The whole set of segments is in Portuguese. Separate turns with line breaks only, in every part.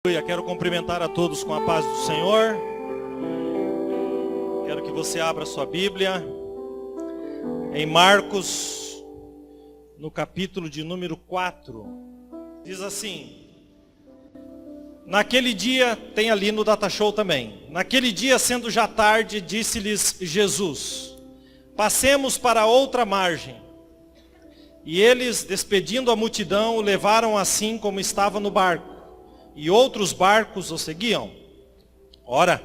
Quero cumprimentar a todos com a paz do Senhor. Quero que você abra sua Bíblia em Marcos, no capítulo de número 4. Diz assim: naquele dia, tem ali no Data Show também. Naquele dia, sendo já tarde, disse-lhes Jesus: passemos para outra margem. E eles, despedindo a multidão, o levaram assim como estava no barco. E outros barcos o seguiam. Ora,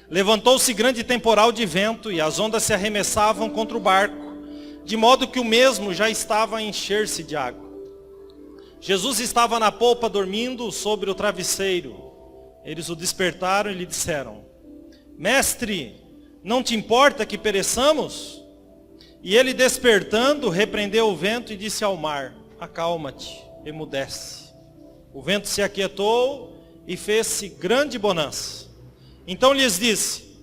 levantou-se grande temporal de vento, e as ondas se arremessavam contra o barco, de modo que o mesmo já estava a encher-se de água. Jesus estava na polpa dormindo sobre o travesseiro. Eles o despertaram e lhe disseram: Mestre, não te importa que pereçamos? E ele, despertando, repreendeu o vento e disse ao mar: acalma-te, emudece. O vento se aquietou e fez-se grande bonança. Então lhes disse: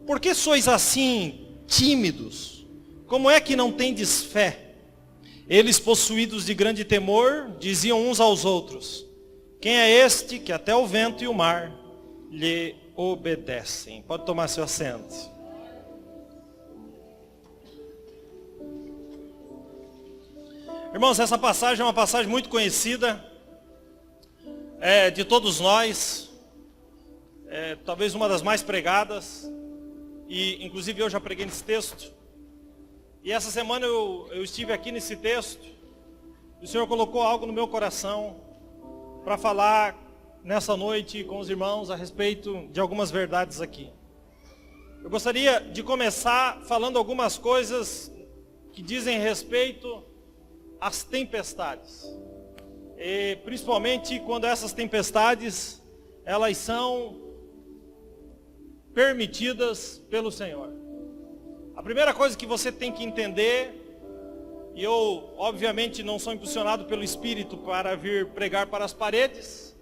por que sois assim tímidos? Como é que não tendes fé? Eles, possuídos de grande temor, diziam uns aos outros: quem é este que até o vento e o mar lhe obedecem? Pode tomar seu assento. Irmãos, essa passagem é uma passagem muito conhecida de todos nós, talvez uma das mais pregadas, e inclusive eu já preguei nesse texto. E essa semana eu estive aqui nesse texto, e o Senhor colocou algo no meu coração para falar nessa noite com os irmãos a respeito de algumas verdades aqui. Eu gostaria de começar falando algumas coisas que dizem respeito às tempestades. E principalmente quando essas tempestades, elas são permitidas pelo Senhor. A primeira coisa que você tem que entender, e eu obviamente não sou impulsionado pelo Espírito para vir pregar para as paredes,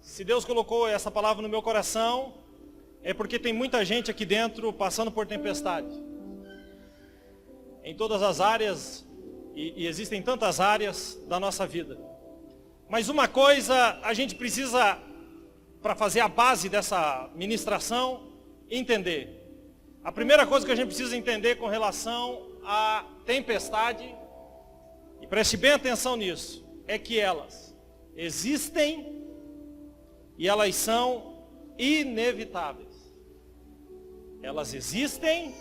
se Deus colocou essa palavra no meu coração, é porque tem muita gente aqui dentro passando por tempestade. Em todas as áreas, e existem tantas áreas da nossa vida. Mas uma coisa a gente precisa, para fazer a base dessa ministração, entender. A primeira coisa que a gente precisa entender com relação à tempestade, e preste bem atenção nisso, é que elas existem e elas são inevitáveis. Elas existem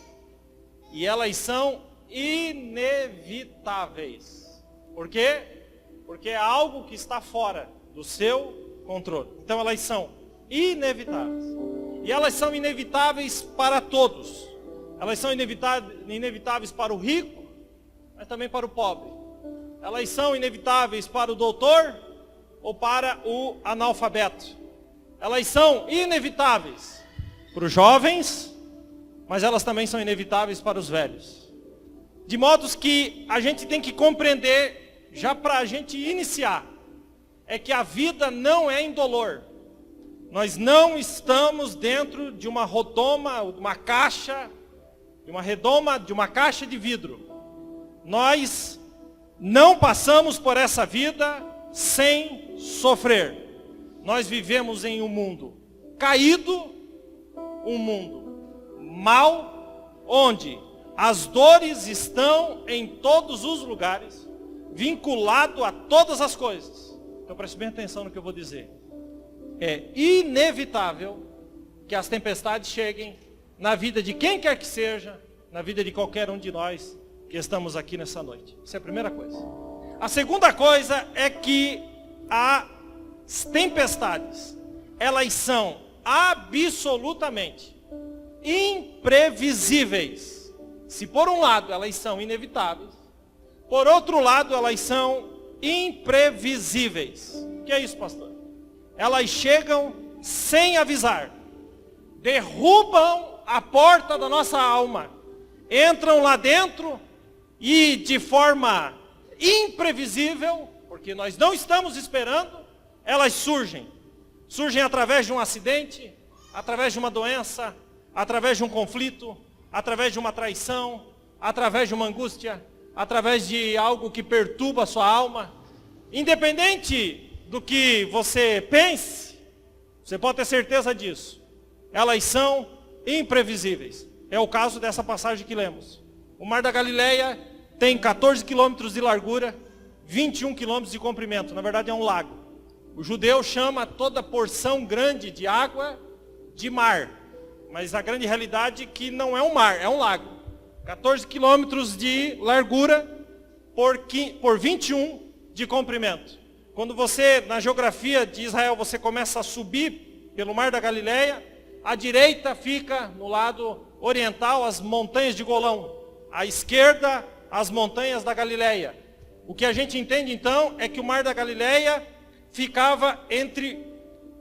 e elas são inevitáveis. Por quê? Porque é algo que está fora do seu controle. Então elas são inevitáveis. E elas são inevitáveis para todos. Elas são inevitáveis para o rico, mas também para o pobre. Elas são inevitáveis para o doutor ou para o analfabeto. Elas são inevitáveis para os jovens, mas elas também são inevitáveis para os velhos. De modo que a gente tem que compreender, já para a gente iniciar, é que a vida não é indolor. Nós não estamos dentro de uma redoma, uma caixa, de uma caixa de vidro. Nós não passamos por essa vida sem sofrer. Nós vivemos em um mundo caído, um mundo mau, onde as dores estão em todos os lugares, vinculado a todas as coisas. Então preste bem atenção no que eu vou dizer. É inevitável que as tempestades cheguem na vida de quem quer que seja, na vida de qualquer um de nós que estamos aqui nessa noite. Essa é a primeira coisa. A segunda coisa é que as tempestades, elas são absolutamente imprevisíveis. Se por um lado elas são inevitáveis, por outro lado, elas são imprevisíveis. O que é isso, pastor? Elas chegam sem avisar. Derrubam a porta da nossa alma. Entram lá dentro e de forma imprevisível, porque nós não estamos esperando, elas surgem. Surgem através de um acidente, através de uma doença, através de um conflito, através de uma traição, através de uma angústia, através de algo que perturba a sua alma. Independente do que você pense, Você pode ter certeza disso. Elas são imprevisíveis. É o caso dessa passagem que lemos. O Mar da Galileia tem 14 quilômetros de largura, 21 quilômetros de comprimento. Na verdade é um lago. O judeu chama toda porção grande de água de mar. Mas a grande realidade é que não é um mar, é um lago. 14 quilômetros de largura por 21 de comprimento. Quando você, na geografia de Israel, você começa a subir pelo Mar da Galileia, à direita fica, no lado oriental, as montanhas de Golão. À esquerda, as montanhas da Galileia. O que a gente entende então é que o Mar da Galileia ficava entre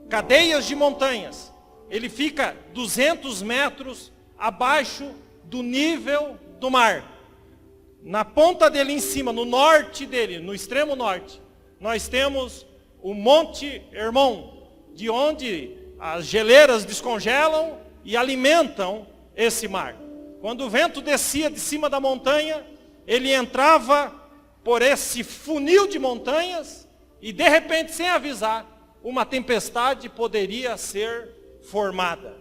cadeias de montanhas. Ele fica 200 metros abaixo do nível do mar. Na ponta dele em cima, no norte dele, no extremo norte, nós temos o Monte Hermon, de onde as geleiras descongelam e alimentam esse mar. Quando o vento descia de cima da montanha, ele entrava por esse funil de montanhas e de repente, sem avisar, uma tempestade poderia ser formada.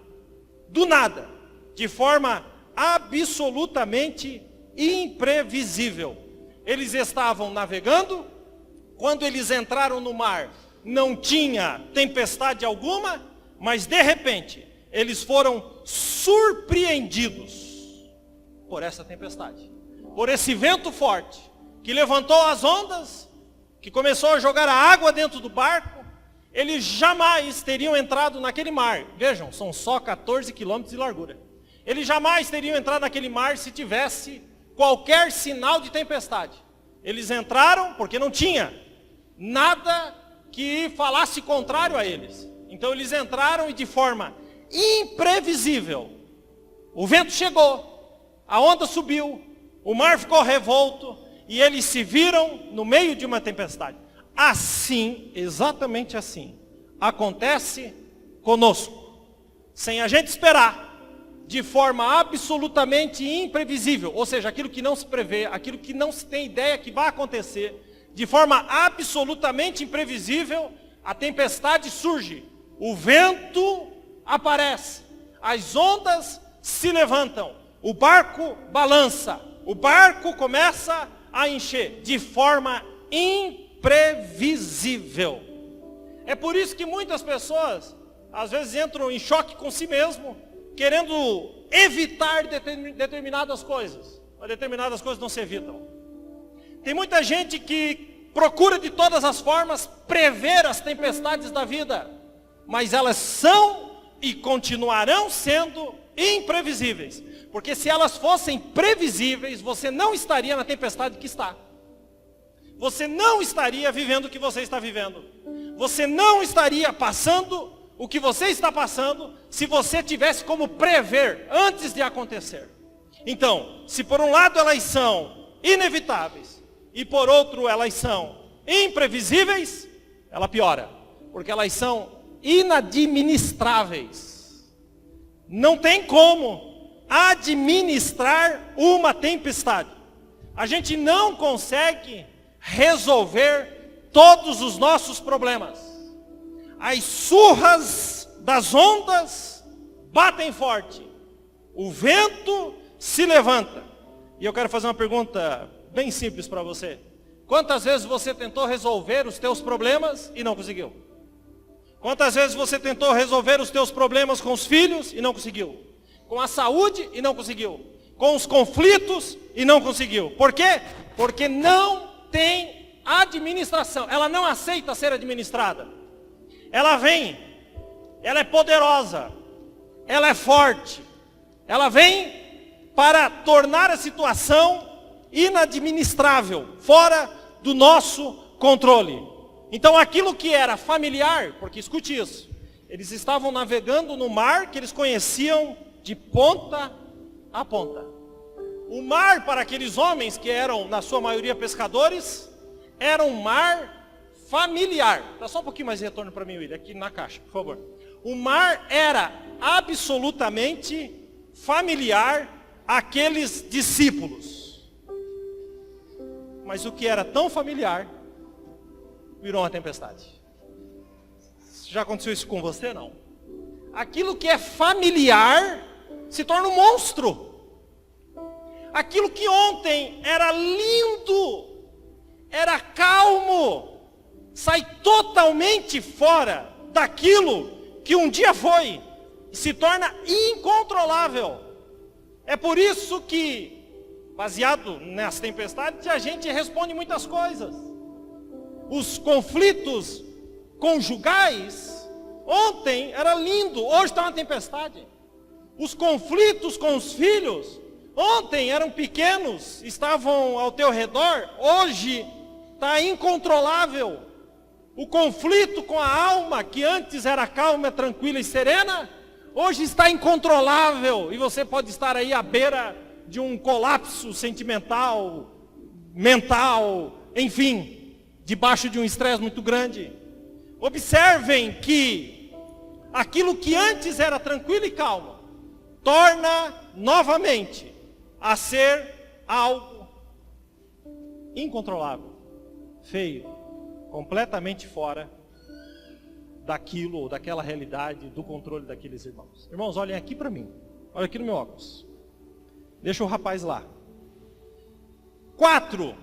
Do nada, de forma absolutamente imprevisível. Eles estavam navegando, quando eles entraram no mar, não tinha tempestade alguma, mas de repente, eles foram surpreendidos por essa tempestade. Por esse vento forte, que levantou as ondas, que começou a jogar a água dentro do barco. Eles jamais teriam entrado naquele mar. Vejam, são só 14 quilômetros de largura. Eles jamais teriam entrado naquele mar se tivesse qualquer sinal de tempestade. Eles entraram porque não tinha nada que falasse contrário a eles. Então eles entraram e de forma imprevisível, o vento chegou, a onda subiu, o mar ficou revolto e eles se viram no meio de uma tempestade. Assim, exatamente assim, acontece conosco. Sem a gente esperar, de forma absolutamente imprevisível, ou seja, aquilo que não se prevê, aquilo que não se tem ideia que vai acontecer, de forma absolutamente imprevisível, a tempestade surge, o vento aparece, as ondas se levantam, o barco balança, o barco começa a encher, de forma imprevisível. É por isso que muitas pessoas, às vezes, entram em choque com si mesmo, querendo evitar determinadas coisas. Mas determinadas coisas não se evitam. Tem muita gente que procura de todas as formas prever as tempestades da vida. Mas elas são e continuarão sendo imprevisíveis. Porque se elas fossem previsíveis, você não estaria na tempestade que está. Você não estaria vivendo o que você está vivendo. Você não estaria passando o que você está passando se você tivesse como prever antes de acontecer. Então, se por um lado elas são inevitáveis e por outro elas são imprevisíveis, ela piora, porque elas são inadministráveis. Não tem como administrar uma tempestade. A gente não consegue resolver todos os nossos problemas. As surras das ondas batem forte. O vento se levanta. E eu quero fazer uma pergunta bem simples para você. Quantas vezes você tentou resolver os teus problemas e não conseguiu? Quantas vezes você tentou resolver os teus problemas com os filhos e não conseguiu? Com a saúde e não conseguiu? Com os conflitos e não conseguiu? Por quê? Porque não tem administração. Ela não aceita ser administrada. Ela vem, ela é poderosa, ela é forte, ela vem para tornar a situação inadministrável, fora do nosso controle. Então aquilo que era familiar, porque escute isso, eles estavam navegando no mar que eles conheciam de ponta a ponta. O mar para aqueles homens que eram na sua maioria pescadores, era um mar familiar. Dá só um pouquinho mais de retorno para mim, William, aqui na caixa, por favor. O mar era absolutamente familiar àqueles discípulos. Mas o que era tão familiar, virou uma tempestade. Já aconteceu isso com você? Não. Aquilo que é familiar se torna um monstro. Aquilo que ontem era lindo, era calmo, sai totalmente fora daquilo que um dia foi, e se torna incontrolável. É por isso que, baseado nessa tempestade, a gente responde muitas coisas. Os conflitos conjugais, ontem era lindo, hoje está uma tempestade. Os conflitos com os filhos, ontem eram pequenos, estavam ao teu redor, hoje está incontrolável. O conflito com a alma, que antes era calma, tranquila e serena, hoje está incontrolável. E você pode estar aí à beira de um colapso sentimental, mental, enfim, debaixo de um estresse muito grande. Observem que aquilo que antes era tranquilo e calmo, torna novamente a ser algo incontrolável, feio, completamente fora daquilo ou daquela realidade, do controle daqueles irmãos. Irmãos, olhem aqui para mim, olha aqui no meu óculos. Deixa o rapaz lá. 4,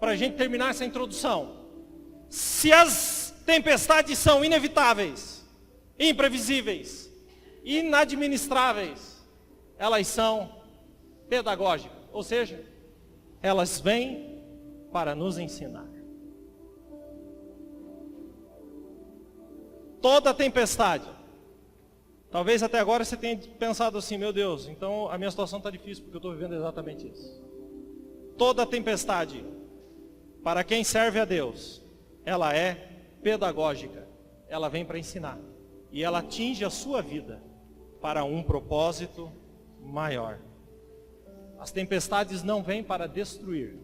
para a gente terminar essa introdução. Se as tempestades são inevitáveis, imprevisíveis, inadministráveis, elas são pedagógicas, ou seja, elas vêm para nos ensinar. Toda tempestade, talvez até agora você tenha pensado assim, meu Deus, então a minha situação está difícil, porque eu estou vivendo exatamente isso. Toda tempestade, para quem serve a Deus, ela é pedagógica, ela vem para ensinar, e ela atinge a sua vida para um propósito maior. As tempestades não vêm para destruir,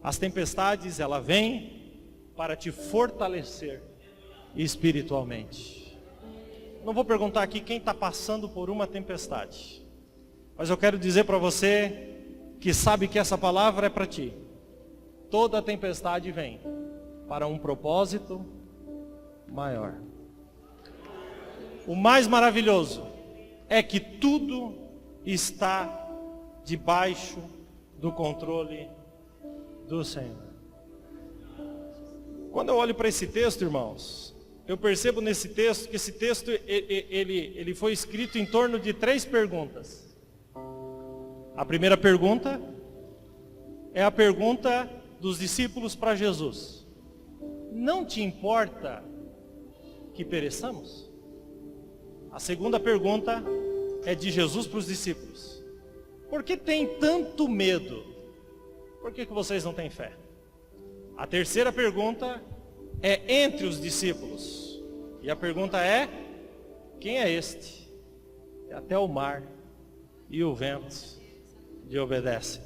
as tempestades, ela vem para te fortalecer espiritualmente. Não vou perguntar aqui quem está passando por uma tempestade, mas eu quero dizer para você que sabe que essa palavra é para ti. Toda tempestade vem para um propósito maior. O mais maravilhoso é que tudo está debaixo do controle do Senhor. Quando eu olho para esse texto, irmãos, eu percebo nesse texto que esse texto ele foi escrito em torno de 3 perguntas. A primeira pergunta é a pergunta dos discípulos para Jesus: não te importa que pereçamos? A segunda pergunta é de Jesus para os discípulos: por que tem tanto medo? Por que vocês não têm fé? A terceira pergunta é entre os discípulos. E a pergunta é: quem é este? E até o mar e o vento lhe obedecem.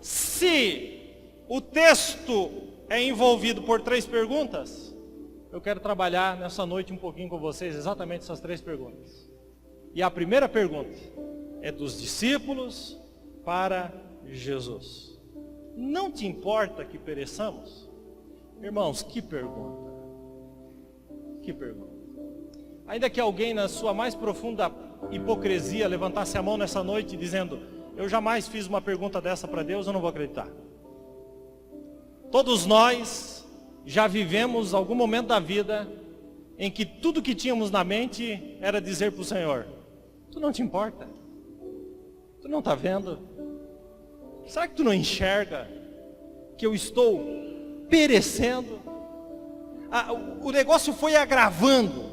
Se o texto é envolvido por 3 perguntas, eu quero trabalhar nessa noite um pouquinho com vocês exatamente essas 3 perguntas. E a primeira pergunta é dos discípulos para Jesus: não te importa que pereçamos? Irmãos, que pergunta. Que pergunta. Ainda que alguém na sua mais profunda hipocrisia levantasse a mão nessa noite dizendo: eu jamais fiz uma pergunta dessa para Deus, eu não vou acreditar. Todos nós já vivemos algum momento da vida em que tudo que tínhamos na mente era dizer para o Senhor: tu não te importa? Tu não está vendo? Será que tu não enxerga que eu estou perecendo? O negócio foi agravando.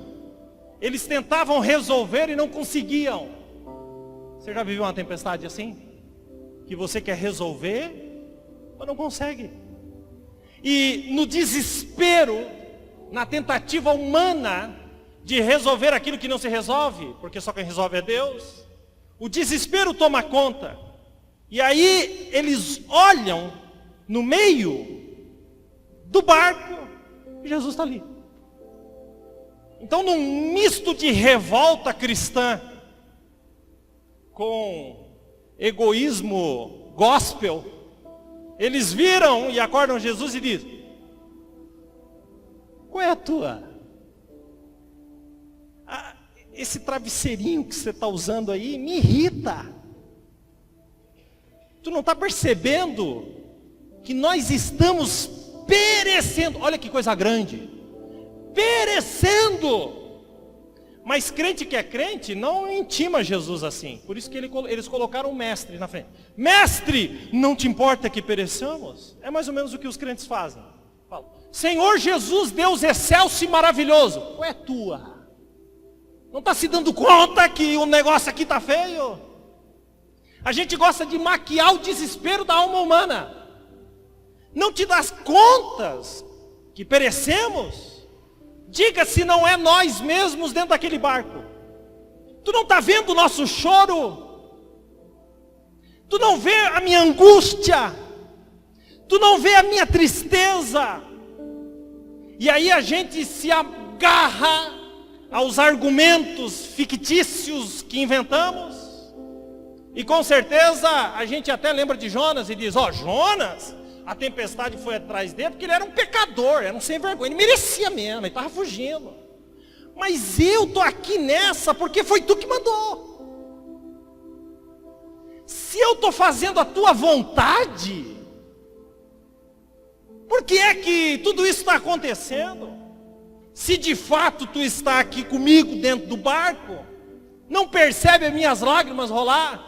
Eles tentavam resolver e não conseguiam. Você já viveu uma tempestade assim? Que você quer resolver, mas não consegue. E no desespero, na tentativa humana de resolver aquilo que não se resolve, porque só quem resolve é Deus, o desespero toma conta. E aí eles olham no meio do barco e Jesus está ali. Então, num misto de revolta cristã com egoísmo gospel, eles viram e acordam Jesus e dizem: qual é a tua? esse travesseirinho que você está usando aí me irrita. Tu não está percebendo que nós estamos perecendo? Olha que coisa grande. Perecendo. Mas crente que é crente não intima Jesus assim. Por isso que eles colocaram um mestre na frente. Mestre, não te importa que pereçamos? É mais ou menos o que os crentes fazem. Fala, Senhor Jesus, Deus excelso e maravilhoso. Ou é tua? Não está se dando conta que o negócio aqui está feio? A gente gosta de maquiar o desespero da alma humana. Não te das contas que perecemos? Diga se não é nós mesmos dentro daquele barco. Tu não está vendo o nosso choro? Tu não vê a minha angústia? Tu não vê a minha tristeza? E aí a gente se agarra aos argumentos fictícios que inventamos. E com certeza a gente até lembra de Jonas e diz, Jonas, a tempestade foi atrás dele porque ele era um pecador, era um sem vergonha, ele merecia mesmo, ele estava fugindo. Mas eu estou aqui nessa porque foi tu que mandou. Se eu estou fazendo a tua vontade, por que é que tudo isso está acontecendo? Se de fato tu está aqui comigo dentro do barco, não percebe as minhas lágrimas rolar?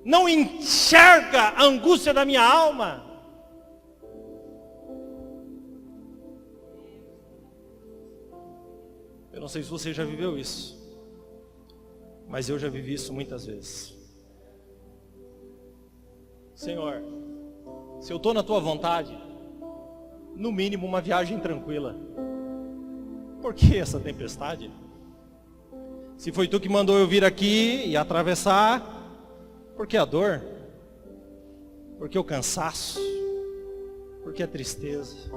Não enxerga a angústia da minha alma? Eu não sei se você já viveu isso, mas eu já vivi isso muitas vezes. Senhor, se eu estou na tua vontade, no mínimo uma viagem tranquila. Por que essa tempestade? Se foi tu que mandou eu vir aqui e atravessar, por que a dor? Por que o cansaço? Por que a tristeza?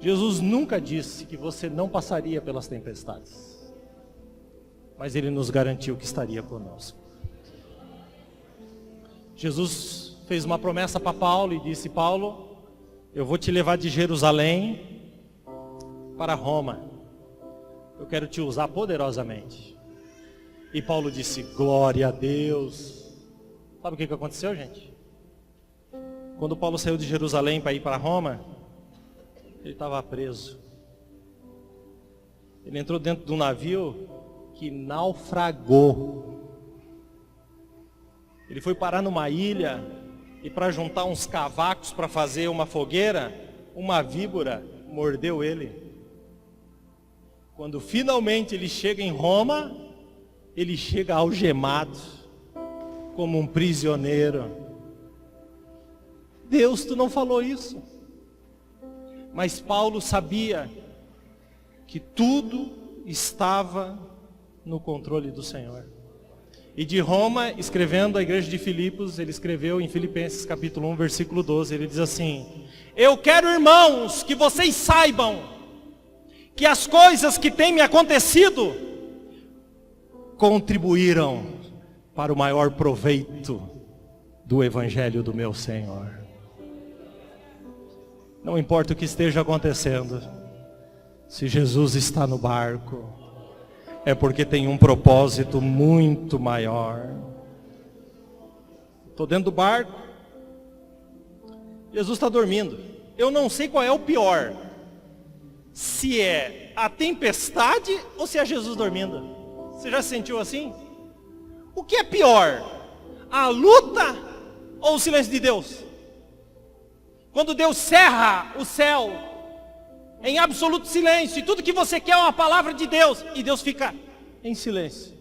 Jesus nunca disse que você não passaria pelas tempestades, mas Ele nos garantiu que estaria conosco. Jesus fez uma promessa para Paulo e disse, Paulo, eu vou te levar de Jerusalém para Roma. Eu quero te usar poderosamente. E Paulo disse, glória a Deus. Sabe o que aconteceu, gente? Quando Paulo saiu de Jerusalém para ir para Roma, ele estava preso. Ele entrou dentro de um navio que naufragou. Ele foi parar numa ilha e para juntar uns cavacos para fazer uma fogueira, uma víbora mordeu ele. Quando finalmente ele chega em Roma, ele chega algemado, como um prisioneiro. Deus, tu não falou isso. Mas Paulo sabia que tudo estava no controle do Senhor. E de Roma, escrevendo à igreja de Filipos, ele escreveu em Filipenses capítulo 1, versículo 12, ele diz assim, eu quero, irmãos, que vocês saibam que as coisas que têm me acontecido contribuíram para o maior proveito do evangelho do meu Senhor. Não importa o que esteja acontecendo, se Jesus está no barco, é porque tem um propósito muito maior. Estou dentro do barco, Jesus está dormindo. Eu não sei qual é o pior, se é a tempestade ou se é Jesus dormindo. Você já se sentiu assim? O que é pior? A luta ou o silêncio de Deus? Quando Deus cerra o céu em absoluto silêncio, e tudo que você quer é uma palavra de Deus, e Deus fica em silêncio.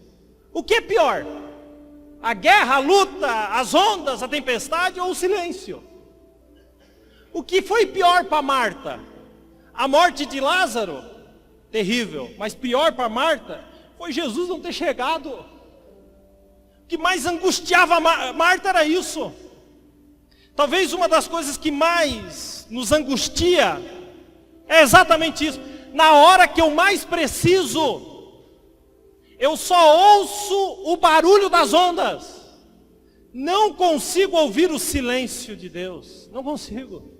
O que é pior? A guerra, a luta, as ondas, a tempestade ou o silêncio? O que foi pior para Marta? A morte de Lázaro? Terrível. Mas pior para Marta foi Jesus não ter chegado. O que mais angustiava Marta era isso. Talvez uma das coisas que mais nos angustia é exatamente isso. Na hora que eu mais preciso, eu só ouço o barulho das ondas. Não consigo ouvir o silêncio de Deus. Não consigo.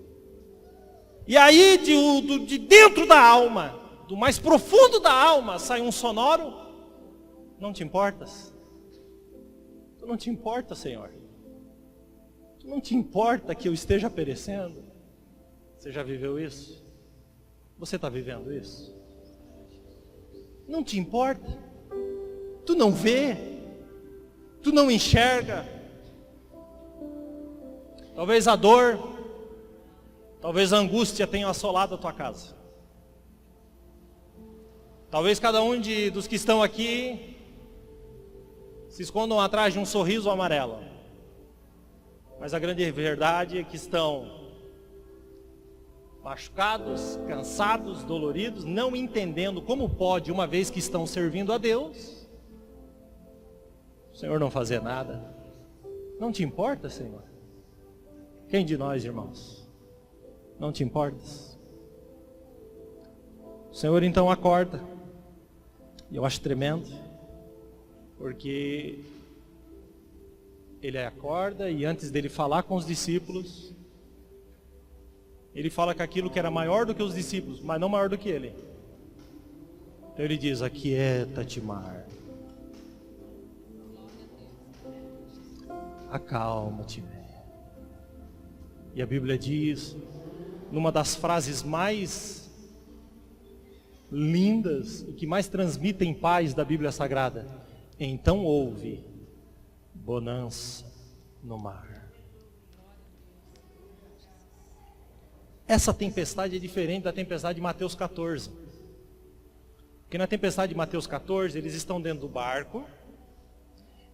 E aí de dentro da alma, do mais profundo da alma, sai um sonoro: não te importas? Tu não te importa, Senhor? Tu não te importa que eu esteja perecendo? Você já viveu isso? Você está vivendo isso? Não te importa? Tu não vê? Tu não enxerga? Talvez a dor, talvez a angústia tenha assolado a tua casa. Talvez cada um dos que estão aqui se escondam atrás de um sorriso amarelo. Mas a grande verdade é que estão machucados, cansados, doloridos, não entendendo como pode, uma vez que estão servindo a Deus, o Senhor não fazer nada. Não te importa, Senhor? Quem de nós, irmãos, não te importas? O Senhor então acorda. E eu acho tremendo, porque ele acorda e antes dele falar com os discípulos, ele fala que aquilo que era maior do que os discípulos, mas não maior do que ele. Então ele diz: aquieta-te, mar. Acalma-te. E a Bíblia diz, numa das frases mais lindas e que mais transmitem paz da Bíblia Sagrada: então houve bonança no mar. Essa tempestade é diferente da tempestade de Mateus 14. Porque na tempestade de Mateus 14, eles estão dentro do barco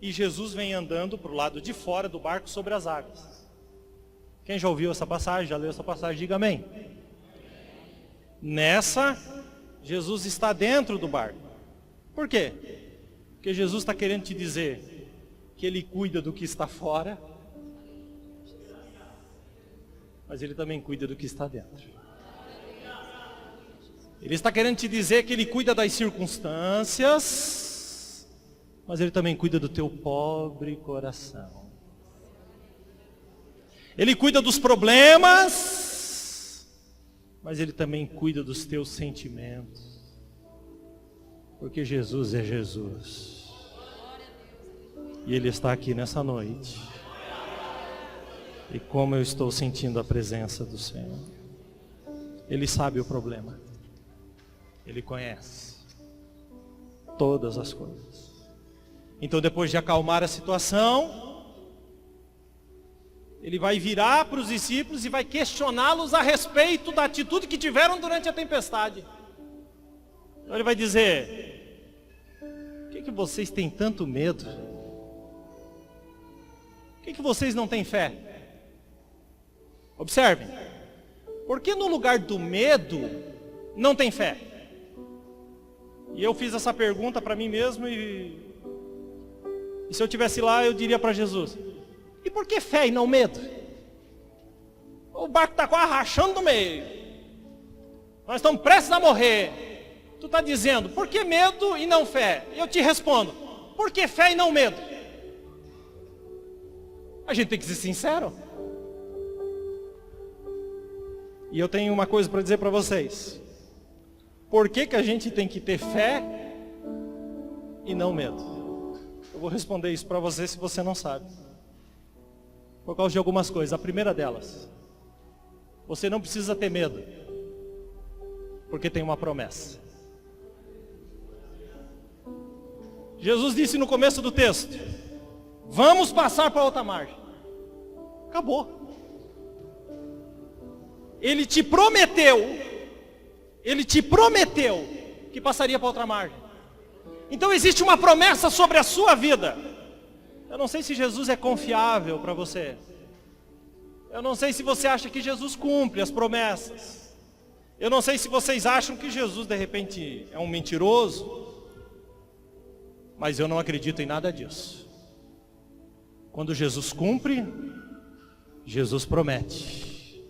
e Jesus vem andando para o lado de fora do barco sobre as águas. Quem já ouviu essa passagem, já leu essa passagem, diga amém. Nessa, Jesus está dentro do barco. Por quê? Porque Jesus está querendo te dizer que Ele cuida do que está fora, mas Ele também cuida do que está dentro. Ele está querendo te dizer que Ele cuida das circunstâncias, mas Ele também cuida do teu pobre coração. Ele cuida dos problemas, mas Ele também cuida dos teus sentimentos. Porque Jesus é Jesus. E Ele está aqui nessa noite. E como eu estou sentindo a presença do Senhor. Ele sabe o problema. Ele conhece todas as coisas. Então, depois de acalmar a situação, Ele vai virar para os discípulos e vai questioná-los a respeito da atitude que tiveram durante a tempestade. Então Ele vai dizer: por que vocês têm tanto medo? Por que vocês não têm fé? Observem, porque no lugar do medo não tem fé? E eu fiz essa pergunta para mim mesmo e se eu estivesse lá eu diria para Jesus: e por que fé e não medo? O barco está quase rachando no meio, nós estamos prestes a morrer. Tu está dizendo, por que medo e não fé? Eu te respondo, por que fé e não medo? A gente tem que ser sincero. E eu tenho uma coisa para dizer para vocês. Por que a gente tem que ter fé e não medo? Eu vou responder isso para você se você não sabe. Por causa de algumas coisas. A primeira delas: você não precisa ter medo, porque tem uma promessa. Jesus disse no começo do texto: vamos passar para outra margem. Acabou. Ele te prometeu que passaria para outra margem. Então existe uma promessa sobre a sua vida. Eu não sei se Jesus é confiável para você. Eu não sei se você acha que Jesus cumpre as promessas. Eu não sei se vocês acham que Jesus de repente é um mentiroso. Mas eu não acredito em nada disso. Quando Jesus cumpre, Jesus promete.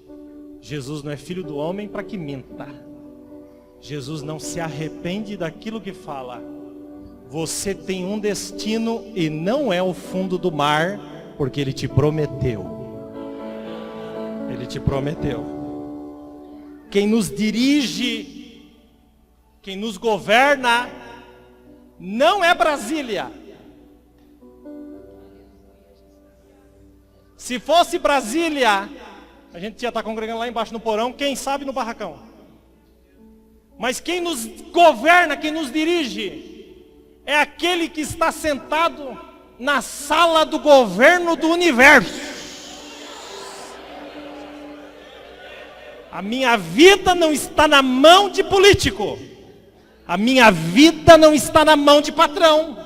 Jesus não é filho do homem para que minta. Jesus não se arrepende daquilo que fala. Você tem um destino e não é o fundo do mar, porque Ele te prometeu. Ele te prometeu. Quem nos dirige Quem nos governa não é Brasília. Se fosse Brasília, a gente ia estar congregando lá embaixo no porão, quem sabe no barracão. Mas quem nos governa, quem nos dirige, é aquele que está sentado na sala do governo do universo. A minha vida não está na mão de político. A minha vida não está na mão de patrão.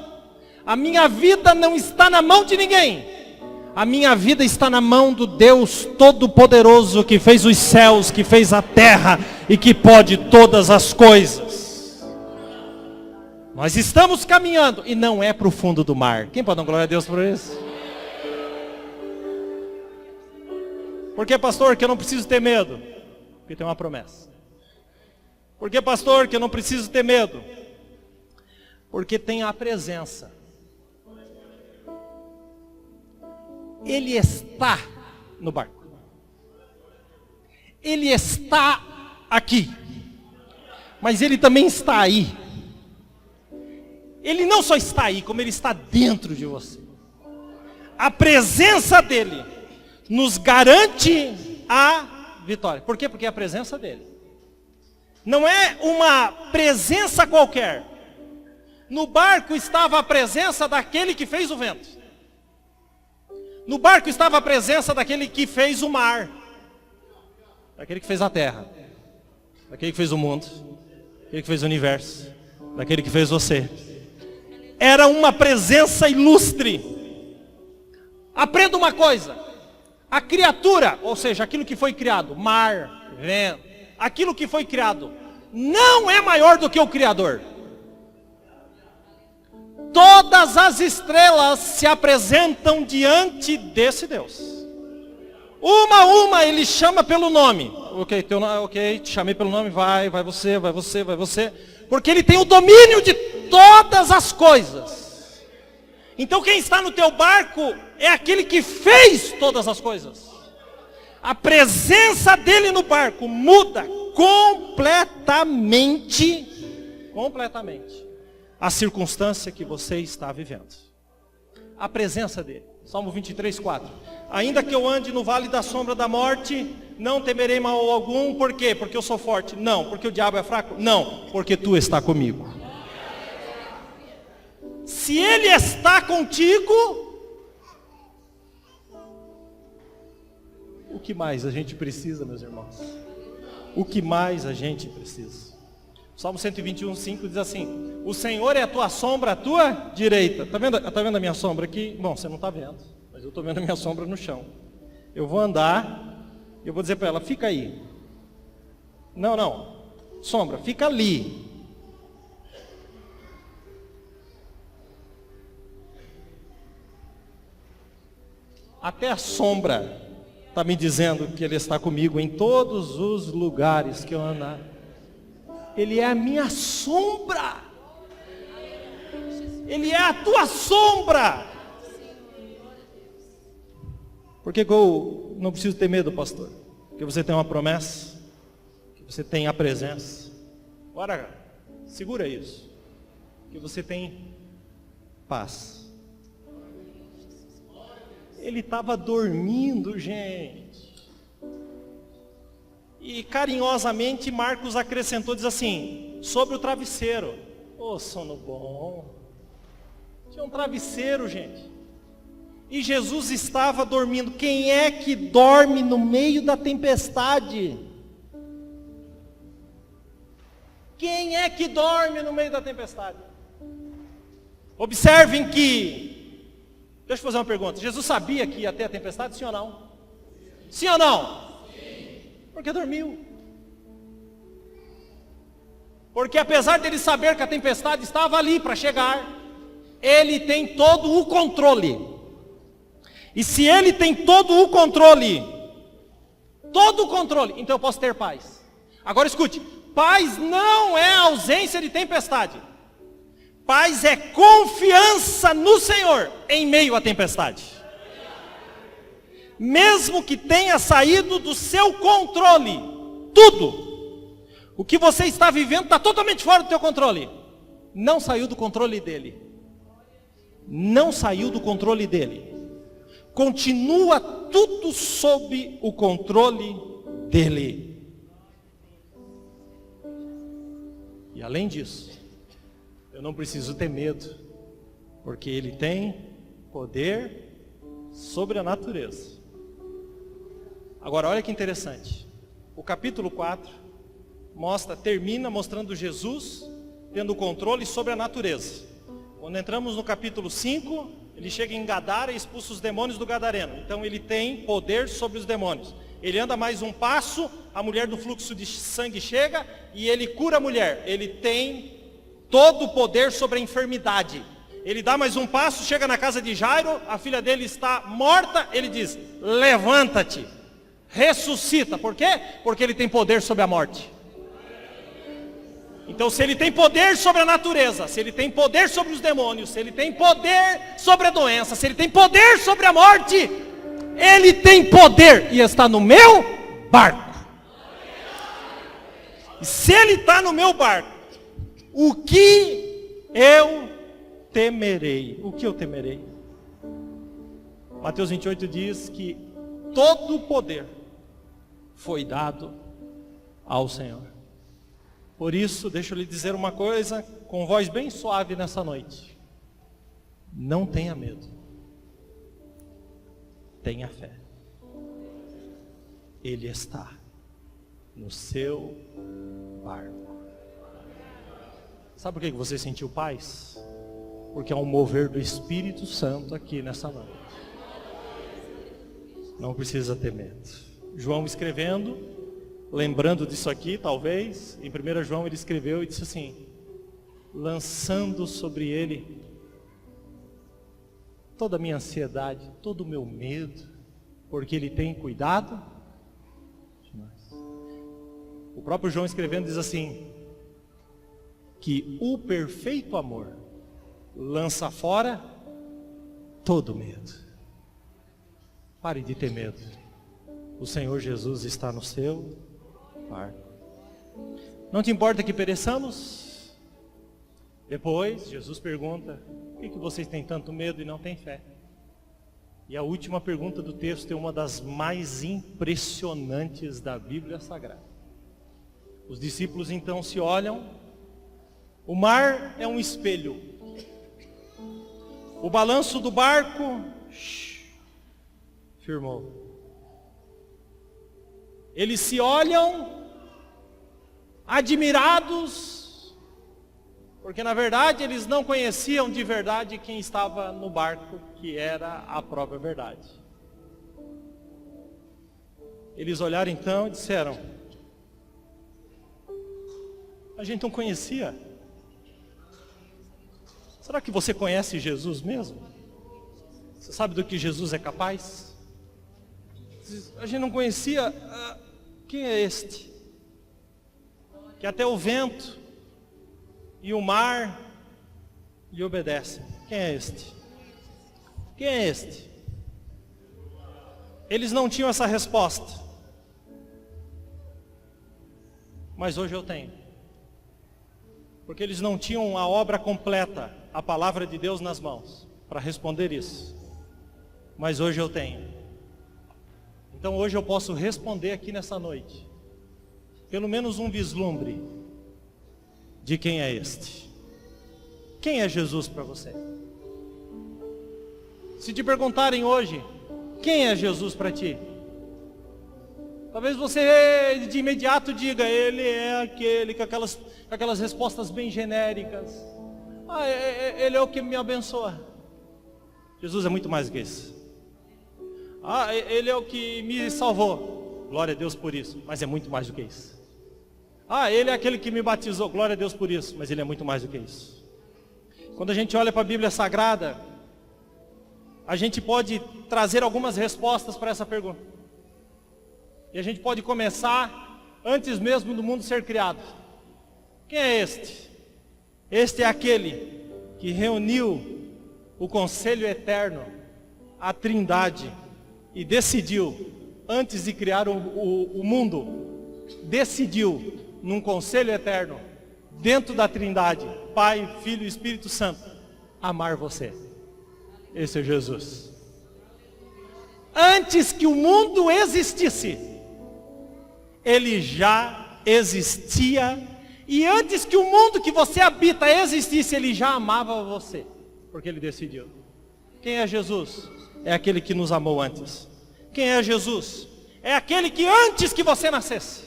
A minha vida não está na mão de ninguém. A minha vida está na mão do Deus Todo-Poderoso, que fez os céus, que fez a terra e que pode todas as coisas. Nós estamos caminhando e não é para o fundo do mar. Quem pode dar glória a Deus por isso? Por que, pastor, que eu não preciso ter medo? Porque tem uma promessa. Por que, pastor, que eu não preciso ter medo? Porque tem a presença. Ele está no barco. Ele está aqui. Mas ele também está aí. Ele não só está aí, como ele está dentro de você. A presença dele nos garante a vitória. Por quê? Porque é a presença dele. Não é uma presença qualquer. No barco estava a presença daquele que fez o vento. No barco estava a presença daquele que fez o mar. Daquele que fez a terra. Daquele que fez o mundo. Daquele que fez o universo. Daquele que fez você. Era uma presença ilustre. Aprenda uma coisa. A criatura, ou seja, aquilo que foi criado, mar, vento, aquilo que foi criado, não é maior do que o Criador. Todas as estrelas se apresentam diante desse Deus. Uma a uma ele chama pelo nome. Ok, te chamei pelo nome, vai você. Porque ele tem o domínio de todas as coisas. Então quem está no teu barco é aquele que fez todas as coisas. A presença dele no barco muda completamente a circunstância que você está vivendo. A presença dele. Salmo 23, 4. Ainda que eu ande no vale da sombra da morte, não temerei mal algum. Por quê? Porque eu sou forte? Não. Porque o diabo é fraco? Não. Porque tu está comigo. Se ele está contigo, o que mais a gente precisa, meus irmãos? O que mais a gente precisa? Salmo 121, 5 diz assim: o Senhor é a tua sombra, a tua direita. Está vendo a minha sombra aqui? Bom, você não está vendo, mas eu estou vendo a minha sombra no chão. Eu vou andar, eu vou dizer para ela, fica aí. Não, sombra, fica ali. Até a sombra está me dizendo que Ele está comigo em todos os lugares que eu andar. Ele é a minha sombra. Ele é a tua sombra. Por que eu não preciso ter medo, pastor? Porque você tem uma promessa, que você tem a presença. Agora, segura isso. Que você tem paz. Ele estava dormindo, gente. E carinhosamente Marcos acrescentou, diz assim, sobre o travesseiro. Ô, sono bom. Tinha um travesseiro, gente. E Jesus estava dormindo. Quem é que dorme no meio da tempestade? Quem é que dorme no meio da tempestade? Observem que, deixa eu fazer uma pergunta. Jesus sabia que ia ter a tempestade, sim ou não? Sim ou não? Porque dormiu. Porque apesar dele saber que a tempestade estava ali para chegar, ele tem todo o controle. E se ele tem todo o controle, então eu posso ter paz. Agora escute, paz não é ausência de tempestade. Paz é confiança no Senhor em meio à tempestade. Mesmo que tenha saído do seu controle tudo, O que você está vivendo está totalmente fora do teu controle. Não saiu do controle dele. Não saiu do controle dele. Continua tudo sob o controle dele. E além disso, eu não preciso ter medo, porque ele tem poder sobre a natureza. Agora olha que interessante. O capítulo 4 termina mostrando Jesus tendo controle sobre a natureza. Quando entramos no capítulo 5, ele chega em Gadara e expulsa os demônios do Gadareno. Então ele tem poder sobre os demônios. Ele anda mais um passo, a mulher do fluxo de sangue chega e ele cura a mulher. Ele tem todo o poder sobre a enfermidade. Ele dá mais um passo, chega na casa de Jairo, a filha dele está morta, ele diz, levanta-te, ressuscita. Por quê? Porque ele tem poder sobre a morte. Então se ele tem poder sobre a natureza, se ele tem poder sobre os demônios, se ele tem poder sobre a doença, se ele tem poder sobre a morte, ele tem poder e está no meu barco. E se ele está no meu barco, o que eu temerei? O que eu temerei? Mateus 28 diz que todo o poder foi dado ao Senhor. Por isso, deixa eu lhe dizer uma coisa, com voz bem suave nessa noite. Não tenha medo. Tenha fé. Ele está no seu barco. Sabe por que você sentiu paz? Porque há um mover do Espírito Santo aqui nessa noite. Não precisa ter medo. João escrevendo, lembrando disso aqui, talvez, em 1 João ele escreveu e disse assim, lançando sobre ele toda a minha ansiedade, todo o meu medo, porque ele tem cuidado de nós. O próprio João escrevendo diz assim, que o perfeito amor lança fora todo medo. Pare de ter medo. O Senhor Jesus está no seu barco. Não te importa que pereçamos? Depois, Jesus pergunta, por que vocês têm tanto medo e não têm fé? E a última pergunta do texto é uma das mais impressionantes da Bíblia Sagrada. Os discípulos então se olham, o mar é um espelho. O balanço do barco firmou. Eles se olham admirados, porque na verdade eles não conheciam de verdade quem estava no barco, que era a própria verdade. Eles olharam então e disseram, a gente não conhecia. Será que você conhece Jesus mesmo? Você sabe do que Jesus é capaz? A gente não conhecia, quem é este? Que até o vento e o mar lhe obedecem. Quem é este? Quem é este? Eles não tinham essa resposta. Mas hoje eu tenho. Porque eles não tinham a obra completa, a palavra de Deus nas mãos, para responder isso. Mas hoje eu tenho. Então hoje eu posso responder aqui nessa noite, pelo menos um vislumbre de quem é este. Quem é Jesus para você? Se te perguntarem hoje, quem é Jesus para ti? Talvez você de imediato diga, ele é aquele, com aquelas respostas bem genéricas. Ele é o que me abençoa. Jesus é muito mais do que isso. Ele é o que me salvou. Glória a Deus por isso, mas é muito mais do que isso. Ele é aquele que me batizou. Glória a Deus por isso, mas ele é muito mais do que isso. Quando a gente olha para a Bíblia Sagrada, a gente pode trazer algumas respostas para essa pergunta. E a gente pode começar antes mesmo do mundo ser criado. Quem é este? Este é aquele que reuniu o conselho eterno, a Trindade, e decidiu, antes de criar o mundo, decidiu num conselho eterno, dentro da Trindade, Pai, Filho e Espírito Santo, amar você. Esse é Jesus. Antes que o mundo existisse, Ele já existia. E antes que o mundo que você habita existisse, Ele já amava você. Porque Ele decidiu. Quem é Jesus? É aquele que nos amou antes. Quem é Jesus? É aquele que antes que você nascesse,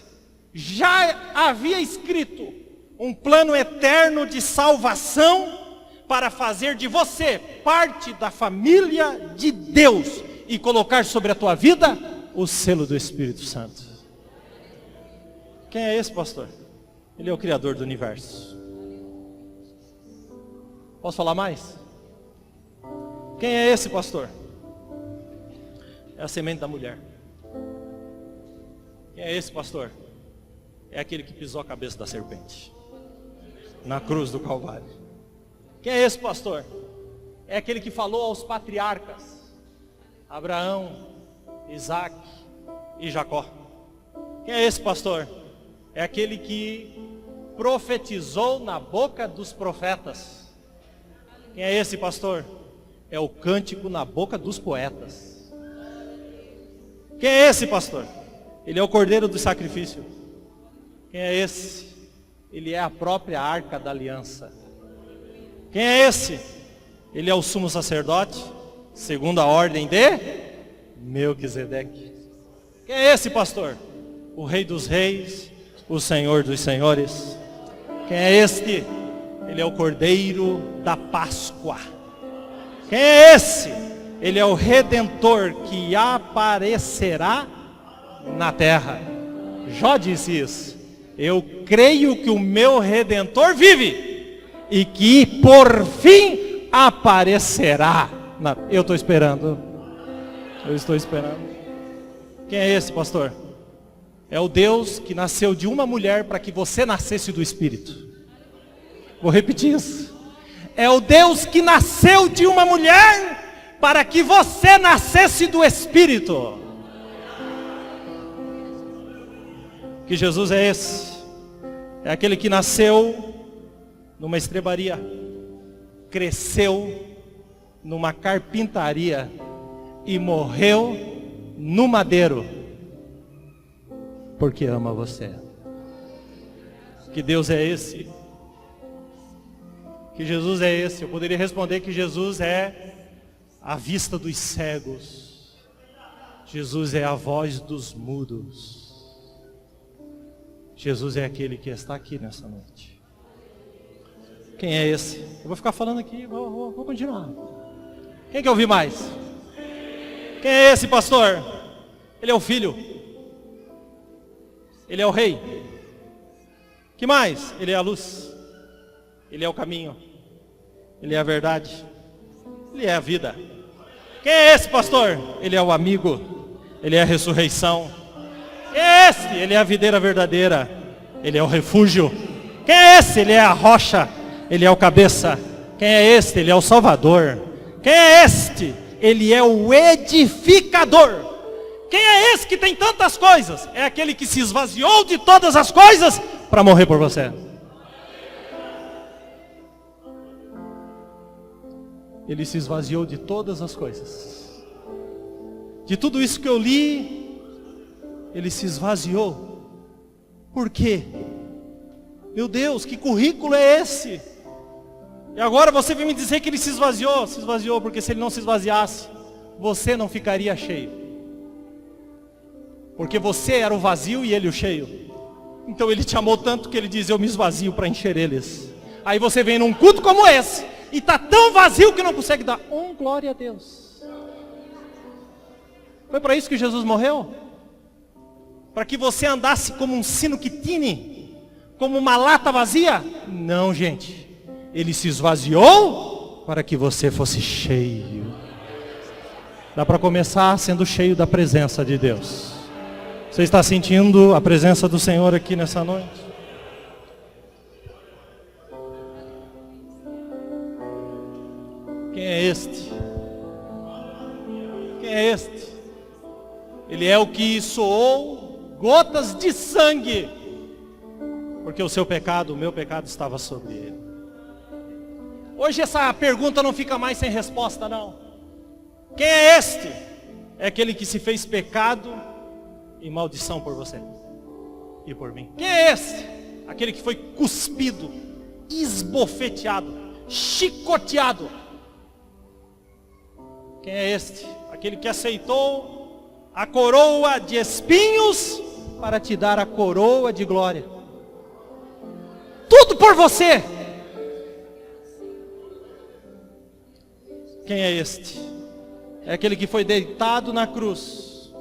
já havia escrito um plano eterno de salvação para fazer de você parte da família de Deus e colocar sobre a tua vida o selo do Espírito Santo. Quem é esse, pastor? Ele é o Criador do universo. Posso falar mais? Quem é esse, pastor? É a semente da mulher. Quem é esse, pastor? É aquele que pisou a cabeça da serpente na cruz do Calvário. Quem é esse, pastor? É aquele que falou aos patriarcas Abraão, Isaac e Jacó. Quem é esse, pastor? É aquele que profetizou na boca dos profetas. Quem é esse, pastor? É o cântico na boca dos poetas. Quem é esse, pastor? Ele é o cordeiro do sacrifício. Quem é esse? Ele é a própria arca da aliança. Quem é esse? Ele é o sumo sacerdote, segundo a ordem de Melquisedeque. Quem é esse, pastor? O Rei dos Reis, o Senhor dos Senhores. Quem é este? Ele é o Cordeiro da Páscoa. Quem é esse? Ele é o Redentor que aparecerá na terra. Jó disse isso. Eu creio que o meu Redentor vive e que por fim aparecerá. Eu estou esperando. Eu estou esperando. Quem é esse, pastor? É o Deus que nasceu de uma mulher para que você nascesse do Espírito. Vou repetir isso. É o Deus que nasceu de uma mulher para que você nascesse do Espírito. Que Jesus é esse? É aquele que nasceu numa estrebaria, cresceu numa carpintaria e morreu no madeiro, porque ama você. Que Deus é esse? Que Jesus é esse? Eu poderia responder que Jesus é a vista dos cegos. Jesus é a voz dos mudos. Jesus é aquele que está aqui nessa noite. Quem é esse? Eu vou ficar falando aqui, vou continuar. Quem quer ouvir mais? Quem é esse, pastor? Ele é o Filho. Ele é o Rei. Que mais? Ele é a luz. Ele é o caminho. Ele é a verdade. Ele é a vida. Quem é esse, pastor? Ele é o amigo. Ele é a ressurreição. Quem é esse? Ele é a videira verdadeira. Ele é o refúgio. Quem é esse? Ele é a rocha. Ele é o cabeça. Quem é este? Ele é o Salvador. Quem é este? Ele é o edificador. Quem é esse que tem tantas coisas? É aquele que se esvaziou de todas as coisas para morrer por você. Ele se esvaziou de todas as coisas. De tudo isso que eu li, ele se esvaziou. Por quê? Meu Deus, que currículo é esse? E agora você vem me dizer que ele se esvaziou. Se esvaziou porque se ele não se esvaziasse, você não ficaria cheio. Porque você era o vazio e ele o cheio. Então ele te amou tanto que ele diz, eu me esvazio para encher eles. Aí você vem num culto como esse e está tão vazio que não consegue dar glória a Deus. Foi para isso que Jesus morreu? Para que você andasse como um sino que tine, como uma lata vazia? Não, gente. Ele se esvaziou para que você fosse cheio. Dá para começar sendo cheio da presença de Deus. Você está sentindo a presença do Senhor aqui nessa noite? Quem é este? Quem é este? Ele é o que soou gotas de sangue Porque o seu pecado, o meu pecado estava sobre ele. Hoje essa pergunta não fica mais sem resposta, não. Quem é este? É aquele que se fez pecado e maldição por você e por mim. Quem é esse? Aquele que foi cuspido, esbofeteado, chicoteado. Quem é este? Aquele que aceitou a coroa de espinhos para te dar a coroa de glória. Tudo por você. Quem é este? É aquele que foi deitado na cruz,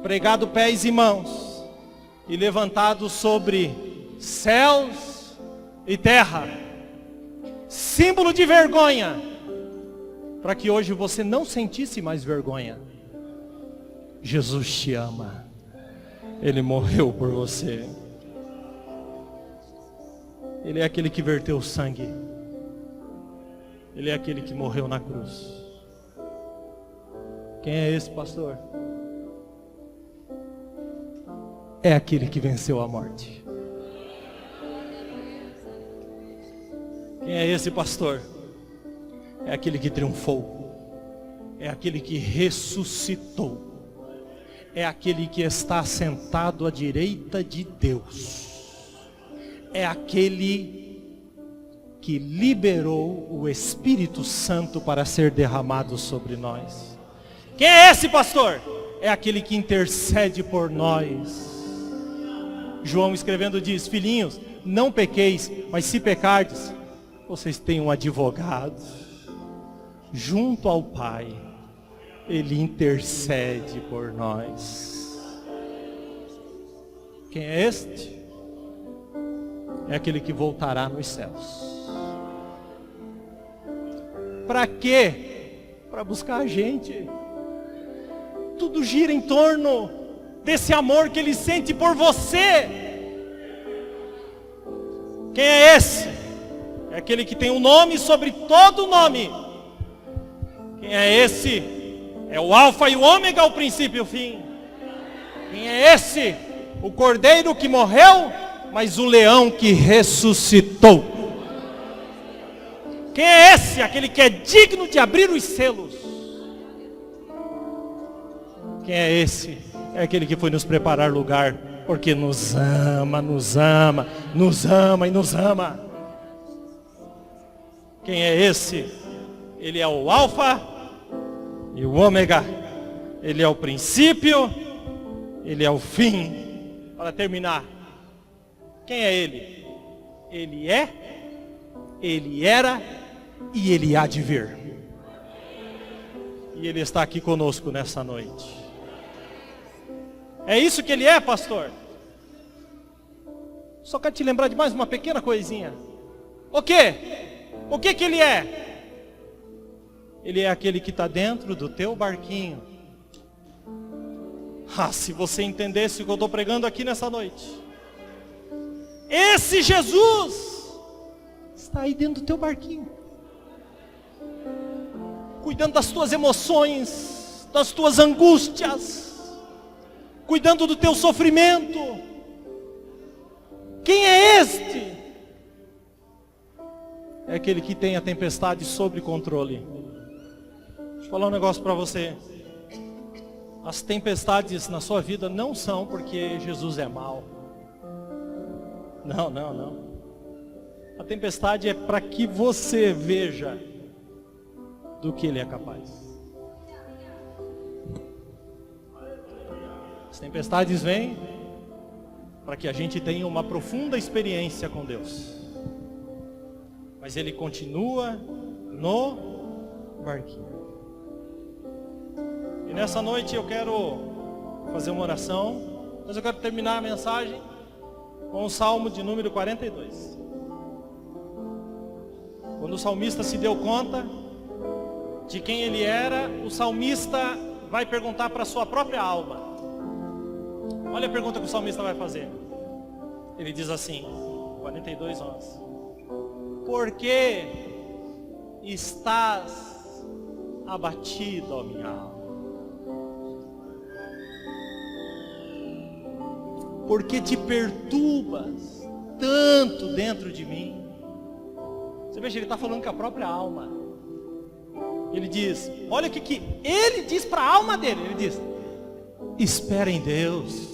pregado pés e mãos, e levantado sobre céus e terra, símbolo de vergonha, para que hoje você não sentisse mais vergonha. Jesus te ama, Ele morreu por você, Ele é aquele que verteu o sangue, Ele é aquele que morreu na cruz. Quem é esse, pastor? É aquele que venceu a morte. Quem é esse, pastor? É aquele que triunfou. É aquele que ressuscitou. É aquele que está sentado à direita de Deus. É aquele que liberou o Espírito Santo para ser derramado sobre nós. Quem é esse, pastor? É aquele que intercede por nós. João escrevendo diz: filhinhos, não pequeis, mas se pecardes, vocês têm um advogado junto ao Pai. Ele intercede por nós. Quem é este? É aquele que voltará nos céus. Para quê? Para buscar a gente. Tudo gira em torno desse amor que Ele sente por você. Quem é esse? É aquele que tem um nome sobre todo nome. Quem é esse? É o Alfa e o Ômega, o princípio e o fim. Quem é esse? O Cordeiro que morreu, mas o Leão que ressuscitou. Quem é esse? Aquele que é digno de abrir os selos. Quem é esse? É aquele que foi nos preparar lugar, porque nos ama, nos ama, nos ama e nos ama. Quem é esse? Ele é o Alfa e o Ômega. Ele é o princípio, Ele é o fim. Para terminar, quem é Ele? Ele é, Ele era e Ele há de vir. E Ele está aqui conosco nessa noite. É isso que Ele é, pastor? Só quero te lembrar de mais uma pequena coisinha. O quê? O que que Ele é? Ele é aquele que está dentro do teu barquinho. Ah, se você entendesse o que eu estou pregando aqui nessa noite. Esse Jesus está aí dentro do teu barquinho, cuidando das tuas emoções, das tuas angústias, cuidando do teu sofrimento. Quem é este? É aquele que tem a tempestade sob controle. Deixa eu falar um negócio para você. As tempestades na sua vida não são porque Jesus é mau. Não, não, não. A tempestade é para que você veja do que Ele é capaz. As tempestades vêm para que a gente tenha uma profunda experiência com Deus. Mas Ele continua no barquinho. E nessa noite eu quero fazer uma oração, mas eu quero terminar a mensagem com o Salmo de número 42. Quando o salmista se deu conta de quem ele era, o salmista vai perguntar para a sua própria alma. Olha a pergunta que o salmista vai fazer. Ele diz assim, 42:11. Por que estás abatido, ó minha alma? Por que te perturbas tanto dentro de mim. Você veja, ele está falando com a própria alma. Ele diz, olha o que ele diz para a alma dele. Ele diz, espera em Deus,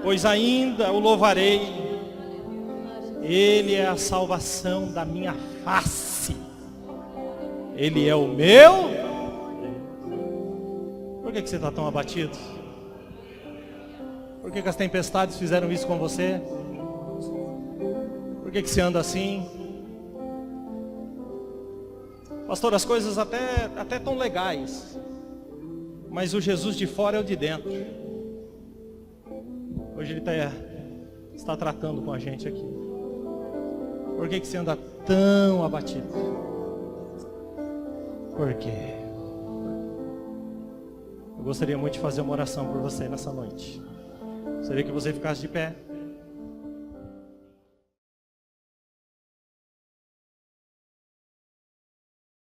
pois ainda o louvarei. Ele é a salvação da minha face. Ele é o meu. Por que você está tão abatido? Por que as tempestades fizeram isso com você? Por que você anda assim? Pastor, as coisas até tão legais, mas o Jesus de fora é o de dentro. Hoje ele está tratando com a gente aqui. Por que você anda tão abatido? Por quê? Eu gostaria muito de fazer uma oração por você nessa noite. Gostaria que você ficasse de pé.